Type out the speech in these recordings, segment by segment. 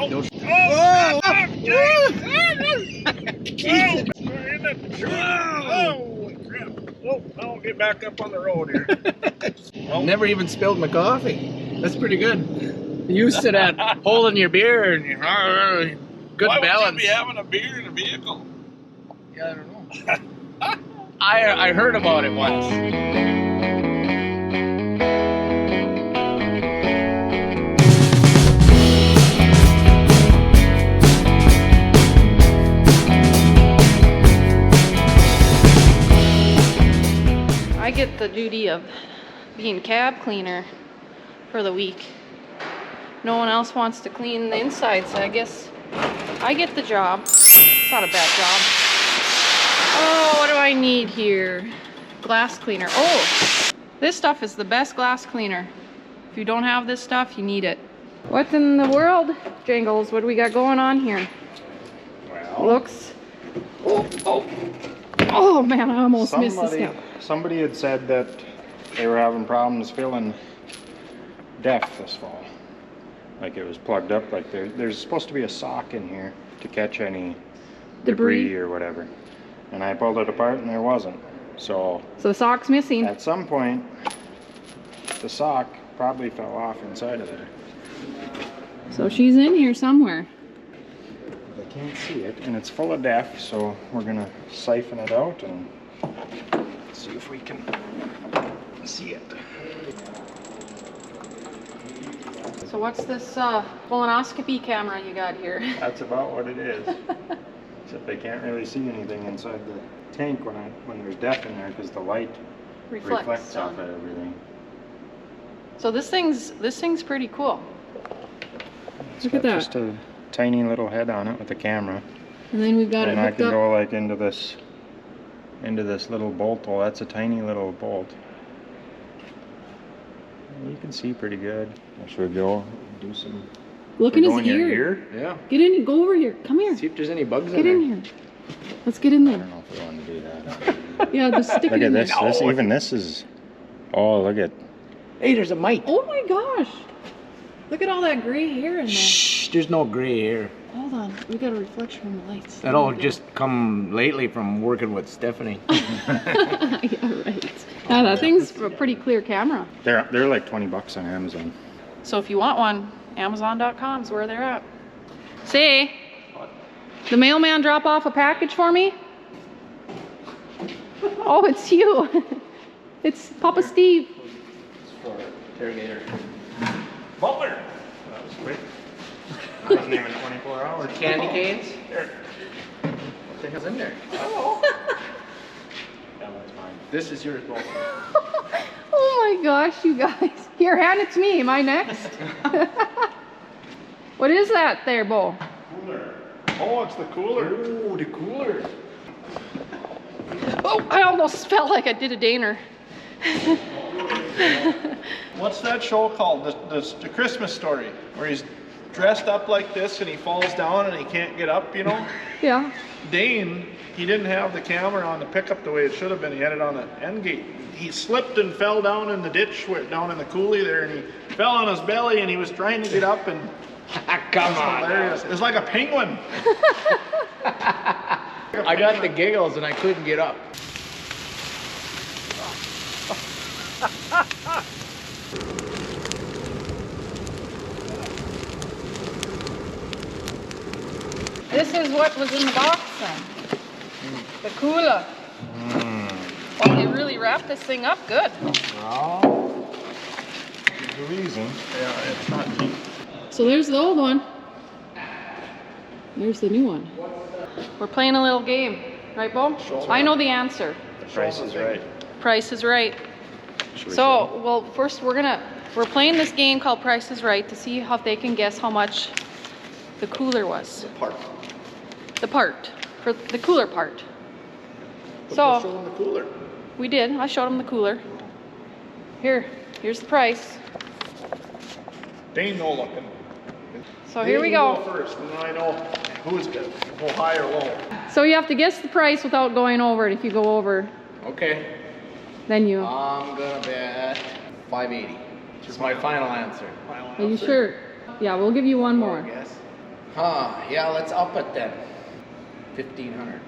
Oh! Oh, crap. Oh, I'll get back up on the road here. Never even spilled my coffee. That's pretty good. Used to that holding your beer and good Why balance. Why would you be having a beer in a vehicle? Yeah, I don't know. I heard about it once. I get the duty of being cab cleaner for the week. No one else wants to clean the inside, so I guess I get the job. It's not a bad job. Oh, what do I need here? Glass cleaner. Oh, this stuff is the best glass cleaner. If you don't have this stuff, you need it. What in the world, Jingles? What do we got going on here? Well, Looks. Oh man, I almost missed this now. Somebody had said that they were having problems filling depth this fall. Like it was plugged up, like there's supposed to be a sock in here to catch any debris or whatever. And I pulled it apart and there wasn't. So the sock's missing. at some point, the sock probably fell off inside of there. So she's in here somewhere. I can't see it, and it's full of depth, so we're gonna siphon it out and see if we can see it. So what's this colonoscopy camera you got here? That's about what it is. Except I can't really see anything inside the tank when there's depth in there because the light reflects off of everything. So this thing's pretty cool. It's Look at got that. just a tiny little head on it with a camera. And then we've got And it I hooked can up. go like into this little bolt hole. That's a tiny little bolt. You can see pretty good. Should we go do some? Look in his go in your ear. Yeah. Get in. Go over here. Come here. See if there's any bugs Get in in there. here. Let's get in I there. don't know if we want to do that. Yeah, just stick Look it at in this. there. Even this is. Oh, look at. Hey, there's a mite. Oh my gosh! Look at all that gray hair in there. Shh, there's no gray hair. Hold on. We got a reflection from the lights. That all just come lately from working with Stephanie. Yeah, right. Yeah, that thing's a pretty clear camera. They're like $20 on Amazon. So if you want one, Amazon.com is where they're at. Say, the mailman drop off a package for me? Oh, it's you. It's Papa Steve. It's for interrogator. Butler. That was quick. That wasn't even 24 hours. Candy canes. There. What the hell's in there? Oh. Yeah, that's mine. This is yours, Bo. Oh my gosh, you guys. Here, hand it to me. Am I next? What is that there, Bo? Cooler. Oh, it's the cooler. Ooh, the cooler. Oh, I almost felt like I did a Daner. What's that show called? The Christmas Story, where he's dressed up like this and he falls down and he can't get up, you know? Yeah. Dane, he didn't have the camera on the pickup the way it should have been. He had it on the end gate. He slipped and fell down in the ditch down in the coulee there, and he fell on his belly and he was trying to get up, and Come on. hilarious. It was like a penguin. I got the giggles and I couldn't get up. This is what was in the box then. The cooler. Oh, they really wrapped this thing up good. Well, there's a reason. Yeah, it's not cheap. So there's the old one. There's the new one. We're playing a little game, right, Bo? I know the answer. The price is right. Price is right. Should we So, well, first we're playing this game called Price is Right to see if they can guess how much the cooler was. The part. For the cooler part. Show So, him the cooler. we did. I showed them the cooler. Here's the price. Dane no looking. So here we Dane, you go. first, and then I know who's going to go high or low. So you have to guess the price without going over it. If you go over, Okay. then you. I'm gonna bet 580. Which is my final answer. Are you sure? Yeah, we'll give you one I more. guess. Yeah, let's up it then. 1,500.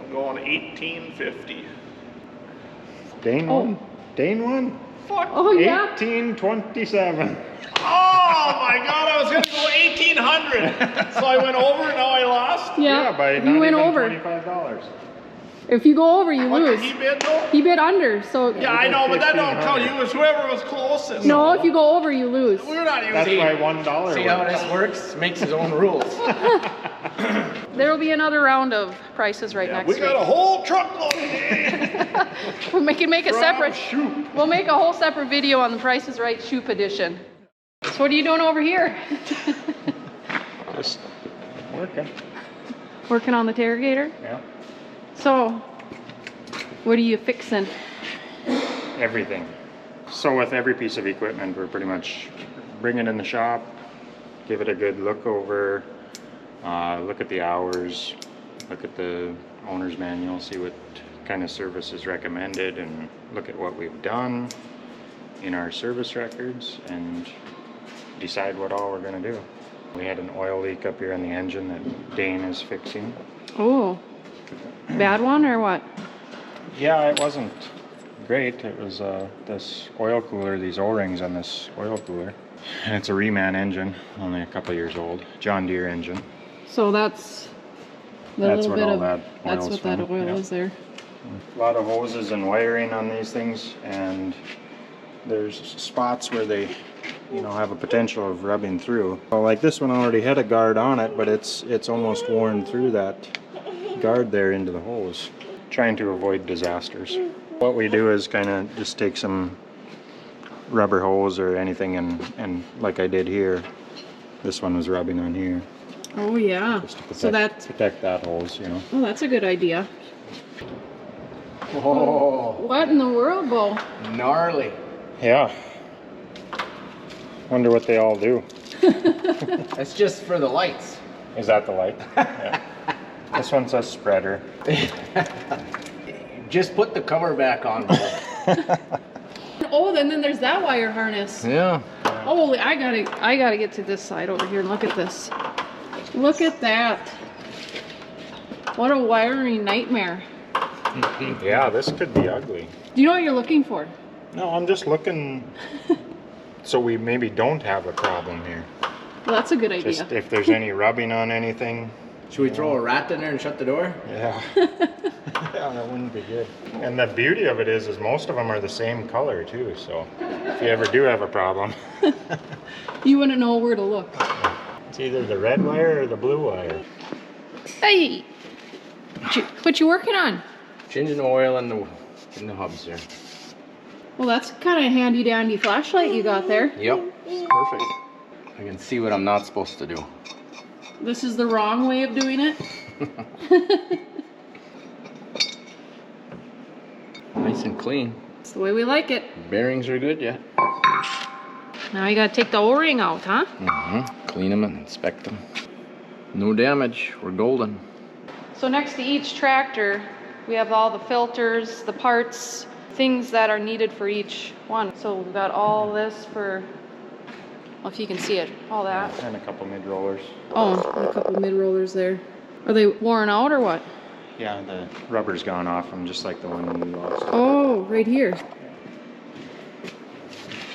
I'm going 1850. Dane Oh. won. Dane won. Fuck. Oh, yeah? 1827. Oh my god, I was gonna go 1800. So I went over, now I lost. Yeah, by you not went even over. $25. If you go over, you What lose. did he bid though? He bid under, so Yeah, I know, but that don't count. You was whoever was closest. no, if you go over, you lose. We're not That's using. why $1 See how works. this works? Makes his own rules. There will be another round of prices right Yeah, next we week. got a whole truckload today. We can make a separate. Shoot. We'll make a whole separate video on the Price is Right Shoop edition. So what are you doing over here? Just working. Working on the Targator? Yeah. So, what are you fixing? Everything. So with every piece of equipment, we're pretty much bring it in the shop, give it a good look over, look at the hours, look at the owner's manual, see what kind of service is recommended, and look at what we've done in our service records and decide what all we're going to do. We had an oil leak up here in the engine that Dane is fixing. Oh, bad one or what? Yeah, it wasn't great. It was this oil cooler, these O-rings on this oil cooler. And it's a Reman engine, only a couple years old. John Deere engine. So that's the That's little what bit all of that that's oil's what that from, oil yeah. is there. A lot of hoses and wiring on these things, and there's spots where they, you know, have a potential of rubbing through. Well, like this one already had a guard on it, but it's almost worn through that guard there into the hose. Trying to avoid disasters. What we do is kind of just take some rubber hose or anything, and like I did here, this one was rubbing on here. Oh yeah. Just to So that's protect that hose, you know. oh, that's a good idea. Oh, What in the world, Bo? gnarly. Yeah. Wonder what they all do. That's just for the lights. Is that the light? Yeah. This one says spreader. Just put the cover back on. Oh, then there's that wire harness. Yeah. Holy, I gotta get to this side over here and look at this. Look at that. What a wiring nightmare. Yeah, this could be ugly. Do you know what you're looking for? No, I'm just looking so we maybe don't have a problem here. Well, that's a good idea. Just if there's any rubbing on anything. Should we throw a rat in there and shut the door? Yeah. Yeah, that wouldn't be good. And the beauty of it is most of them are the same color too, so if you ever do have a problem, You wouldn't know where to look. it's either the red wire or the blue wire. Hey, what you working on? Changing the oil in the hubs there. Well, that's kind of handy dandy flashlight you got there. Yep. It's perfect. I can see what I'm not supposed to do. This is the wrong way of doing it. Nice and clean. It's the way we like it. Bearings are good yet. Now you gotta take the O-ring out, huh? Mm-hmm. Clean them and inspect them. No damage. We're golden. So next to each tractor, we have all the filters, the parts, things that are needed for each one. So we've got all this for, well, if you can see it, all that. And a couple mid rollers. Oh, and a couple mid rollers there. Are they worn out or what? Yeah, the rubber's gone off them just like the one we lost. Oh, right here.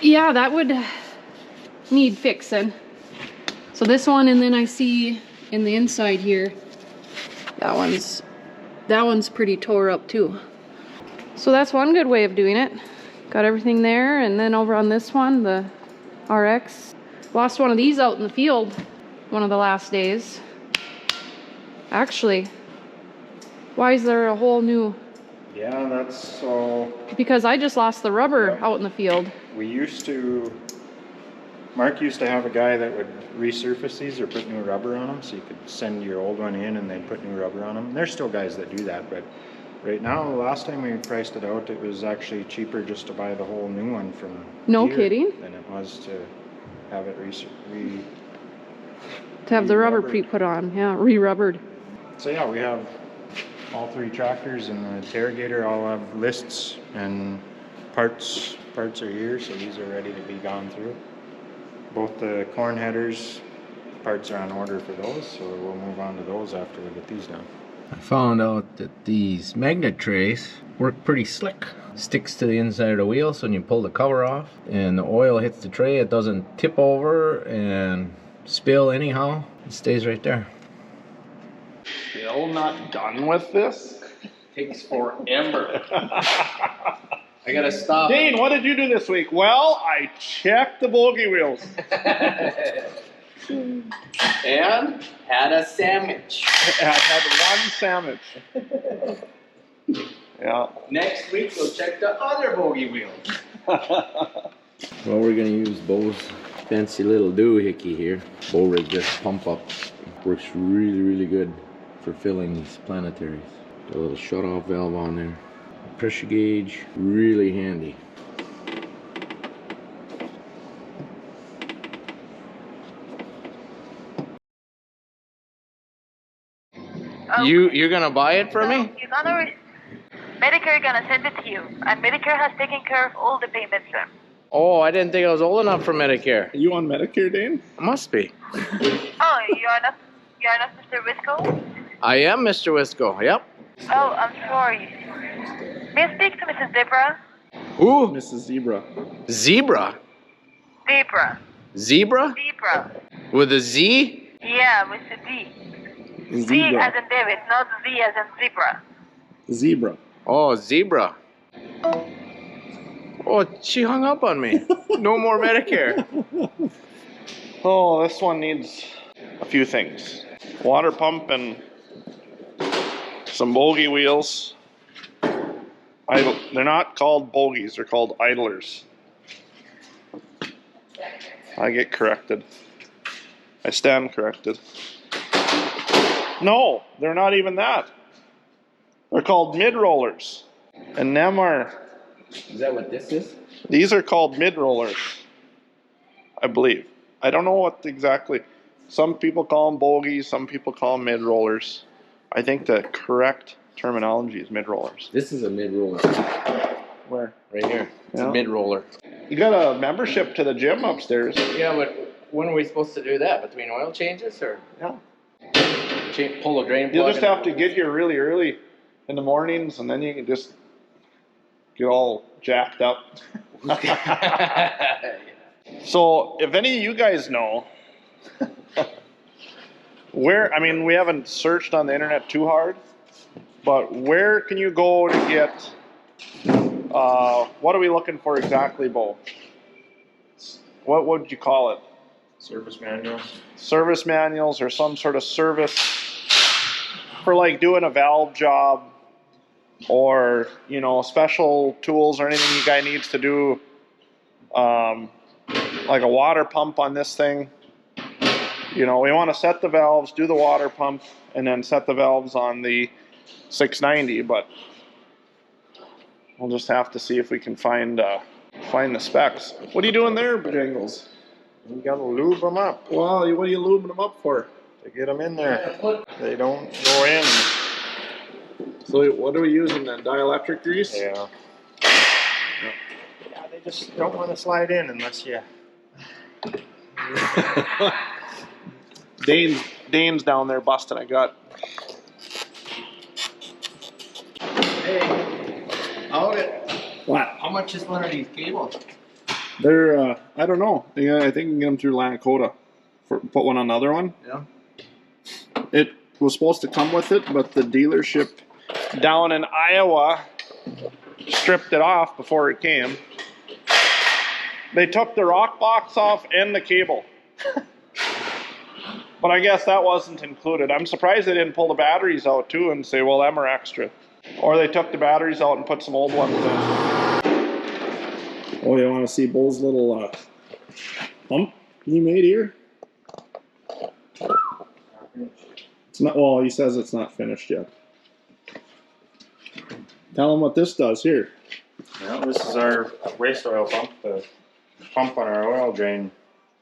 Yeah, that would need fixing. So this one, and then I see in the inside here, that one's pretty tore up too. So that's one good way of doing it. Got everything there, and then over on this one, the RX. Lost one of these out in the field one of the last days. Actually, why is there a whole new? Yeah, that's so. Because I just lost the rubber Yep. out in the field. Mark used to have a guy that would resurface these or put new rubber on them, so you could send your old one in and they'd put new rubber on them. There's still guys that do that, but right now, the last time we priced it out, it was actually cheaper just to buy the whole new one from No Deere kidding? than it was to have it To have the rubber re-rubbered. put on, yeah, re-rubbered. So yeah, we have all three tractors and the Targator all have lists and parts are here, so these are ready to be gone through. Both the corn headers parts are on order for those, so we'll move on to those after we get these done. I found out that these magnet trays work pretty slick. Sticks to the inside of the wheel, so when you pull the cover off and the oil hits the tray, it doesn't tip over and spill anyhow. It stays right there. Still not done with this? Takes forever. I gotta stop. Dane, what did you do this week? Well, I checked the bogey wheels. And had a sandwich. I had one sandwich. Yeah. Next week we'll check the other bogey wheels. Well, we're gonna use Bo's fancy little doohickey here. Bo rig just pump up. Works really, really good for filling these planetaries. Got a little shut-off valve on there. Pressure gauge, really handy. You're gonna buy it for me? You're gonna Medicare gonna send it to you, and Medicare has taken care of all the payments, sir. Oh, I didn't think I was old enough for Medicare. Are you on Medicare, Dane? Must be. Oh, you're not Mr. Wisco? I am Mr. Wisco, yep. Oh, I'm sorry. May I speak to Mrs. Debra? Who? Mrs. Zebra. Zebra? Debra. Zebra? Debra. With a Z? Yeah, with the D. Z as in David, not Z as in zebra. Zebra. Oh, Zebra. Oh, she hung up on me. No more Medicare. Oh, this one needs a few things. Water pump and some bogey wheels. They're not called bogies, they're called idlers. I get corrected. I stand corrected. No, they're not even that. They're called mid-rollers. And them are... Is that what this is? These are called mid-rollers, I believe. I don't know what exactly. Some people call them bogies, some people call them mid-rollers. I think the correct terminology is mid-rollers. This is a mid-roller. Where? Right here. It's Yeah. a mid-roller. You got a membership to the gym upstairs. Yeah, but when are we supposed to do that? Between oil changes or Yeah. pull a drain plug? You'll just have to get here really early in the mornings, and then you can just get all jacked up. So, if any of you guys know where, I mean, we haven't searched on the internet too hard, but where can you go to get, what are we looking for exactly, Bo? What would you call it? Service manuals. Service manuals or some sort of service for like doing a valve job or, you know, special tools or anything you guy needs to do, like a water pump on this thing. You know, we want to set the valves, do the water pump, and then set the valves on the 690, but we'll just have to see if we can find the specs. What are you doing there, Bojangles? You gotta lube them up Well, what are you lubing them up for? to get them in there. They don't go in. So what are we using then? Dielectric grease? Yeah. Yeah, they just don't want to slide in unless you... Dane's down there busting a gut. Hey, Haugen, What? how much is one of these cables? They're, I don't know. Yeah, I think you can get them through Lakota. Put one on the other one. Yeah. It was supposed to come with it, but the dealership down in Iowa stripped it off before it came. They took the rock box off and the cable. But I guess that wasn't included. I'm surprised they didn't pull the batteries out too and say, well, them are extra. Or they took the batteries out and put some old ones in. Oh, you want to see Bull's little pump he made here? It's not, well, he says it's not finished yet. Tell him what this does here. Yeah, this is our waste oil pump. The pump on our oil drain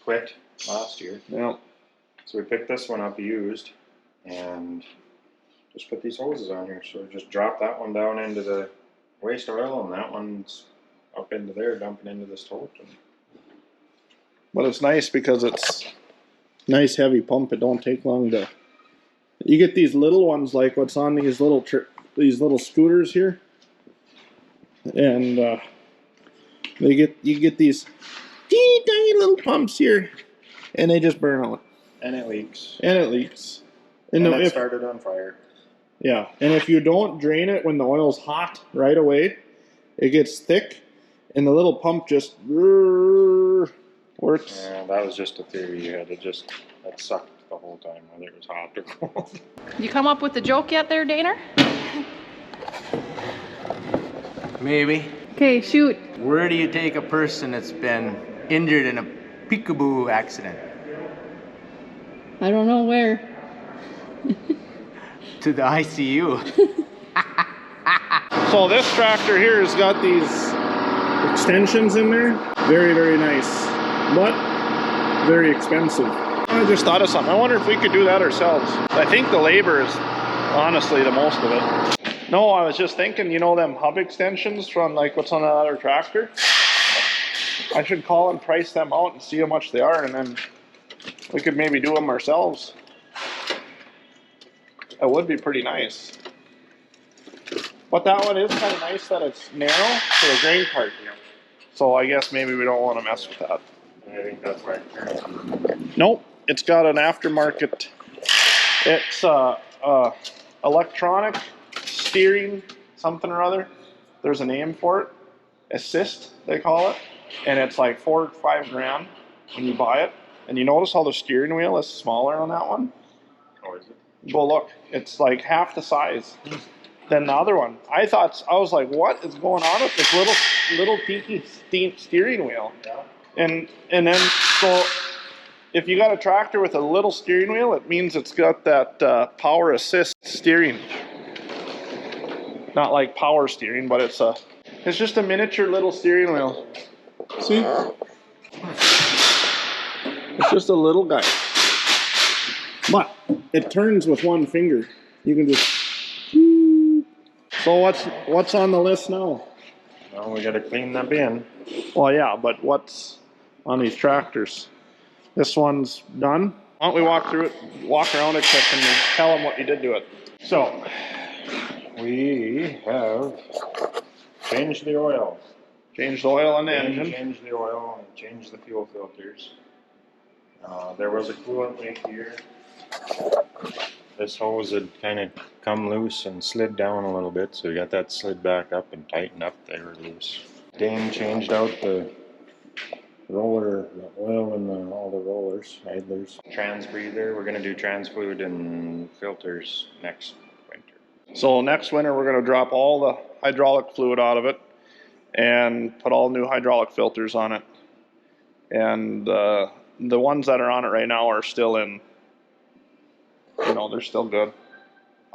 quit last year. Yeah. So we picked this one up used and just put these hoses on here. So just drop that one down into the waste oil and that one's up into there dumping into this tote. But it's nice because it's Nice heavy pump. It don't take long to. You get these little ones like what's on these little scooters here, and you get these teeny tiny little pumps here, and they just burn out. And it leaks. And it leaks. And it started on fire. Yeah, and if you don't drain it when the oil's hot right away, it gets thick, and the little pump just works. Yeah, that was just a theory you had. That sucked the whole time, whether it was hot or cold. You come up with the joke yet there, Daner? Maybe. Okay, shoot. Where do you take a person that's been injured in a peekaboo accident? I don't know where. To the ICU. So this tractor here has got these extensions in there. Very, very nice, but very expensive. I just thought of something. I wonder if we could do that ourselves. I think the labor is honestly the most of it. No, I was just thinking, you know them hub extensions from like what's on that other tractor? I should call and price them out and see how much they are, and then we could maybe do them ourselves. That would be pretty nice. But that one is kind of nice that it's narrow for the grain cart. So I guess maybe we don't want to mess with that. I think that's right. Nope, it's got an aftermarket. It's electronic steering something or other. There's a name for it. Assist, they call it. And it's like $4 or $5 grand when you buy it. And you notice how the steering wheel is smaller on that one? Oh, is it? Go look, it's like half the size than the other one. I was like, what is going on with this little tiki steering wheel? Yeah. And then so if you got a tractor with a little steering wheel, it means it's got that power assist steering. Not like power steering, but it's just a miniature little steering wheel. See? It's just a little guy. But it turns with one finger. You can just. So what's on the list now? Well, we gotta clean that bin. Well, yeah, but what's on these tractors? This one's done. Why don't we walk through it, walk around it quick, and tell them what you did to it. So, we have changed the oil. Changed the oil on the engine. Changed the oil and changed the fuel filters. There was a coolant leak here. This hose had kind of come loose and slid down a little bit, so we got that slid back up and tightened up. They were loose. Dane changed out the roller, the oil in all the rollers, idlers. Trans breather, we're going to do trans fluid and filters next winter. So next winter we're going to drop all the hydraulic fluid out of it and put all new hydraulic filters on it. And the ones that are on it right now are still in, you know, they're still good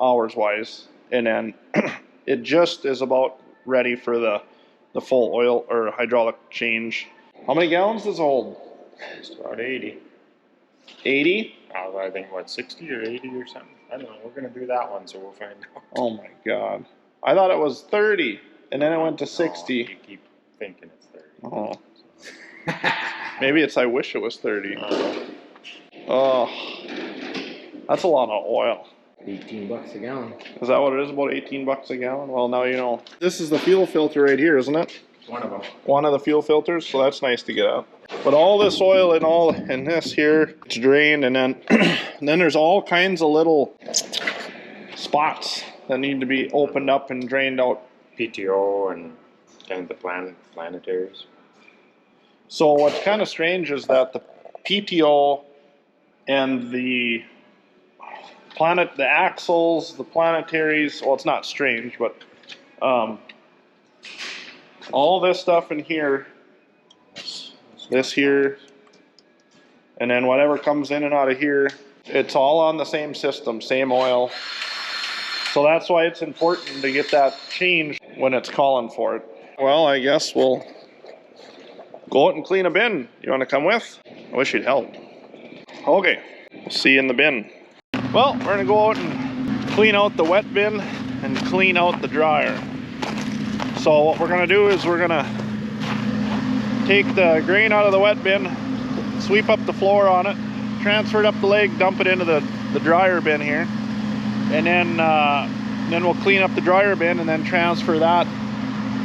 hours wise. And then it just is about ready for the full oil or hydraulic change. How many gallons does it hold? It's about 80. 80? I think, what, 60 or 80 or something? I don't know. We're going to do that one, so we'll find out. Oh my God. I thought it was 30 and then it went to 60. You keep thinking it's 30. Oh. Maybe it's I wish it was 30. Oh. That's a lot of oil. $18 a gallon. Is that what it is? About 18 bucks a gallon? Well, now you know. This is the fuel filter right here, isn't it? One of them. One of the fuel filters, so that's nice to get out. But all this oil and all in this here, it's drained, and then and then there's all kinds of little spots that need to be opened up and drained out. PTO and kind of the planetaries. So what's kind of strange is that the PTO and the axles, the planetaries, well, it's not strange, but all this stuff in here, this here, and then whatever comes in and out of here, it's all on the same system, same oil. So that's why it's important to get that changed when it's calling for it. Well, I guess we'll go out and clean a bin. You want to come with? I wish you'd help. Okay, we'll see you in the bin. Well, we're going to go out and clean out the wet bin and clean out the dryer. So what we're going to do is we're going to take the grain out of the wet bin, sweep up the floor on it, transfer it up the leg, dump it into the dryer bin here, and then we'll clean up the dryer bin and then transfer that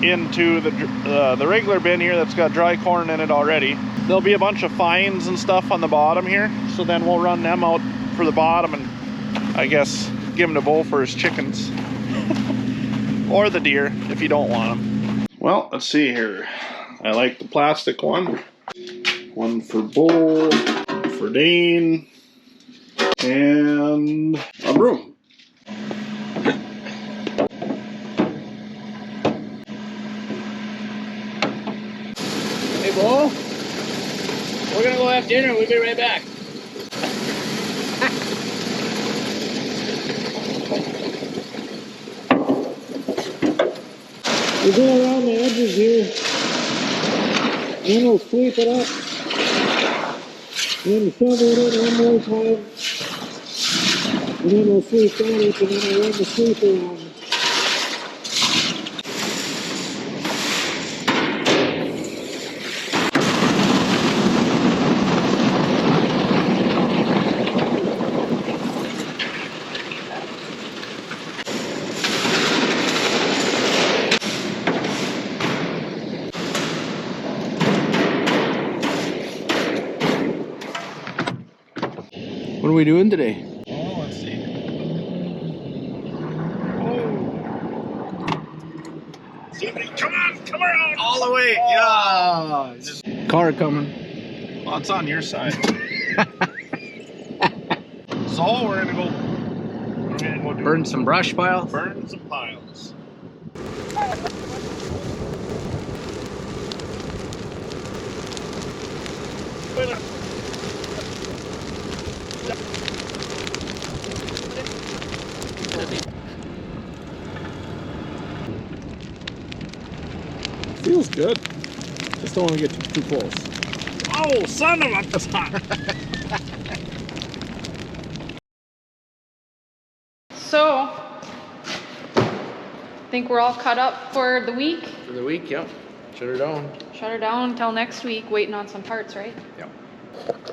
into the regular bin here that's got dry corn in it already. There'll be a bunch of fines and stuff on the bottom here, so then we'll run them out for the bottom and I guess give them to Bo for his chickens. Or the deer if you don't want them. Well, let's see here. I like the plastic one. One for Bo, one for Dane, and a broom. Hey, Bo. We're gonna go have dinner. We'll be right back. We go around the edges here, then we'll sweep it up, then shovel it in one more time, and then we'll sweep that up, and then I'll run the sweeper on. What are we doing today? Oh, let's see. Come on, come around. All the way. Yeah. Car coming. Well, it's on your side. So we're gonna go do Burn some brush piles. burn some piles. Feels good. Just don't want to get too close. Oh, son of a So, think we're all cut up for the week. For the week, yep. Shut her down. Shut her down until next week, waiting on some parts, right? Yep.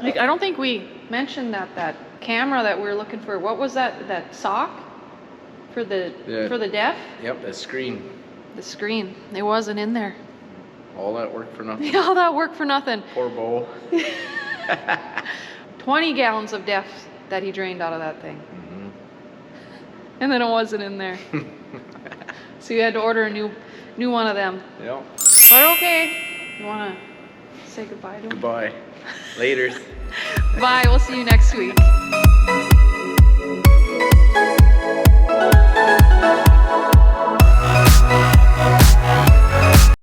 Like, I don't think we mentioned that camera that we were looking for. What was that sock for the deaf? Yep, that screen. The screen. It wasn't in there. All that work for nothing. All that work for nothing. Poor Bo. 20 gallons of def that he drained out of that thing. Mm-hmm. And then it wasn't in there. So you had to order a new one of them. Yep. But okay. You want to say goodbye to him? Goodbye. Later. Bye. We'll see you next week.